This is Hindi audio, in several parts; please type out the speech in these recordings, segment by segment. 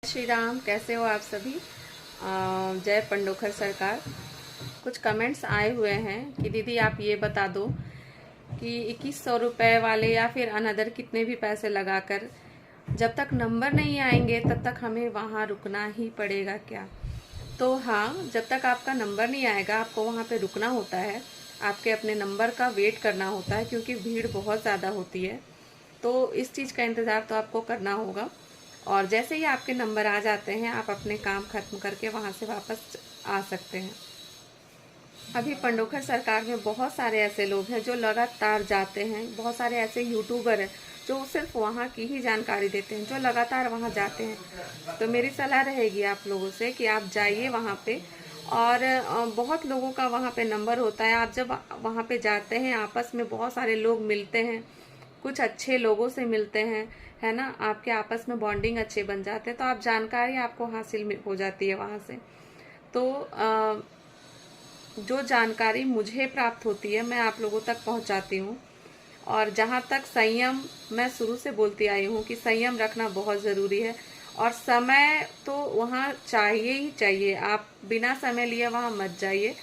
श्री राम, कैसे हो आप सभी। जय पंडोखर सरकार। कुछ कमेंट्स आए हुए हैं कि दीदी आप ये बता दो कि 2100 रुपये वाले या फिर अनदर कितने भी पैसे लगाकर जब तक नंबर नहीं आएंगे तब तक हमें वहाँ रुकना ही पड़ेगा क्या। तो हाँ, जब तक आपका नंबर नहीं आएगा आपको वहाँ पे रुकना होता है, आपके अपने नंबर का वेट करना होता है क्योंकि भीड़ बहुत ज़्यादा होती है। तो इस चीज़ का इंतज़ार तो आपको करना होगा और जैसे ही आपके नंबर आ जाते हैं आप अपने काम खत्म करके वहाँ से वापस आ सकते हैं। अभी पंडोखर सरकार में बहुत सारे ऐसे लोग हैं जो लगातार जाते हैं, बहुत सारे ऐसे यूट्यूबर हैं जो सिर्फ वहाँ की ही जानकारी देते हैं, जो लगातार वहाँ जाते हैं। तो मेरी सलाह रहेगी आप लोगों से कि आप जाइए वहाँ पे। और बहुत लोगों का वहाँ पे नंबर होता है। आप जब वहाँ पे जाते हैं आपस में बहुत सारे लोग मिलते हैं, कुछ अच्छे लोगों से मिलते हैं, है ना, आपके आपस में बॉन्डिंग अच्छे बन जाते हैं, तो आप जानकारी आपको हासिल हो जाती है वहाँ से। तो जो जानकारी मुझे प्राप्त होती है मैं आप लोगों तक पहुँचाती हूँ। और जहाँ तक संयम, मैं शुरू से बोलती आई हूँ कि संयम रखना बहुत ज़रूरी है। और समय तो वहाँ चाहिए ही चाहिए, आप बिना समय लिए वहाँ मत जाइए,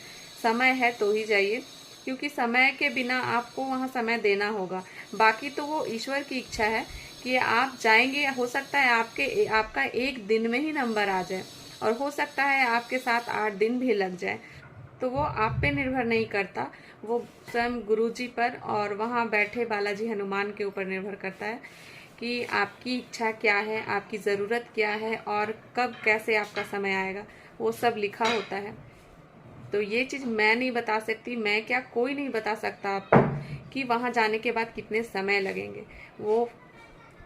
समय है तो ही जाइए, क्योंकि समय के बिना आपको वहाँ समय देना होगा। बाकी तो वो ईश्वर की इच्छा है कि आप जाएंगे, हो सकता है आपका एक दिन में ही नंबर आ जाए और हो सकता है आपके साथ 8 दिन भी लग जाए। तो वो आप पे निर्भर नहीं करता, वो स्वयं गुरु जी पर और वहाँ बैठे बालाजी हनुमान के ऊपर निर्भर करता है कि आपकी इच्छा क्या है, आपकी ज़रूरत क्या है और कब कैसे आपका समय आएगा, वो सब लिखा होता है। तो ये चीज़ मैं नहीं बता सकती, मैं क्या कोई नहीं बता सकता आपको कि वहाँ जाने के बाद कितने समय लगेंगे।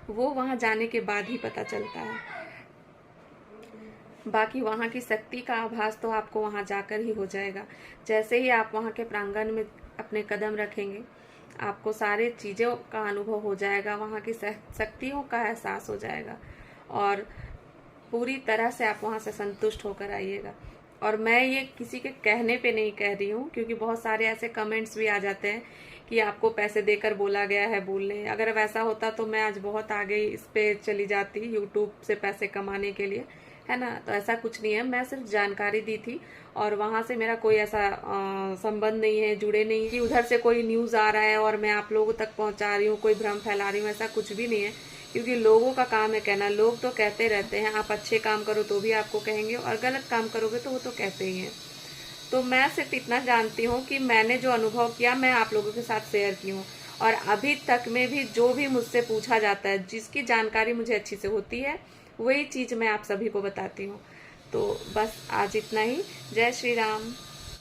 वो वहाँ जाने के बाद ही पता चलता है। बाकी वहाँ की शक्ति का आभास तो आपको वहाँ जाकर ही हो जाएगा। जैसे ही आप वहाँ के प्रांगण में अपने कदम रखेंगे आपको सारे चीज़ों का अनुभव हो जाएगा, वहाँ की शक्तियों का एहसास हो जाएगा और पूरी तरह से आप वहाँ से संतुष्ट होकर आइएगा। और मैं ये किसी के कहने पे नहीं कह रही हूँ, क्योंकि बहुत सारे ऐसे कमेंट्स भी आ जाते हैं कि आपको पैसे देकर बोला गया है बोलने। अगर वैसा होता तो मैं आज बहुत आगे इस पे चली जाती यूट्यूब से पैसे कमाने के लिए, है ना। तो ऐसा कुछ नहीं है, मैं सिर्फ जानकारी दी थी और वहाँ से मेरा कोई ऐसा संबंध नहीं है, जुड़े नहीं कि उधर से कोई न्यूज़ आ रहा है और मैं आप लोगों तक पहुँचा रही हूँ, कोई भ्रम फैला रही हूँ, ऐसा कुछ भी नहीं है। क्योंकि लोगों का काम है कहना, लोग तो कहते रहते हैं, आप अच्छे काम करो तो भी आपको कहेंगे और गलत काम करोगे तो वो तो कहते ही हैं। तो मैं सिर्फ इतना जानती हूँ कि मैंने जो अनुभव किया मैं आप लोगों के साथ शेयर की हूँ। और अभी तक में भी जो भी मुझसे पूछा जाता है, जिसकी जानकारी मुझे अच्छी से होती है, वही चीज़ मैं आप सभी को बताती हूँ। तो बस आज इतना ही। जय श्री राम।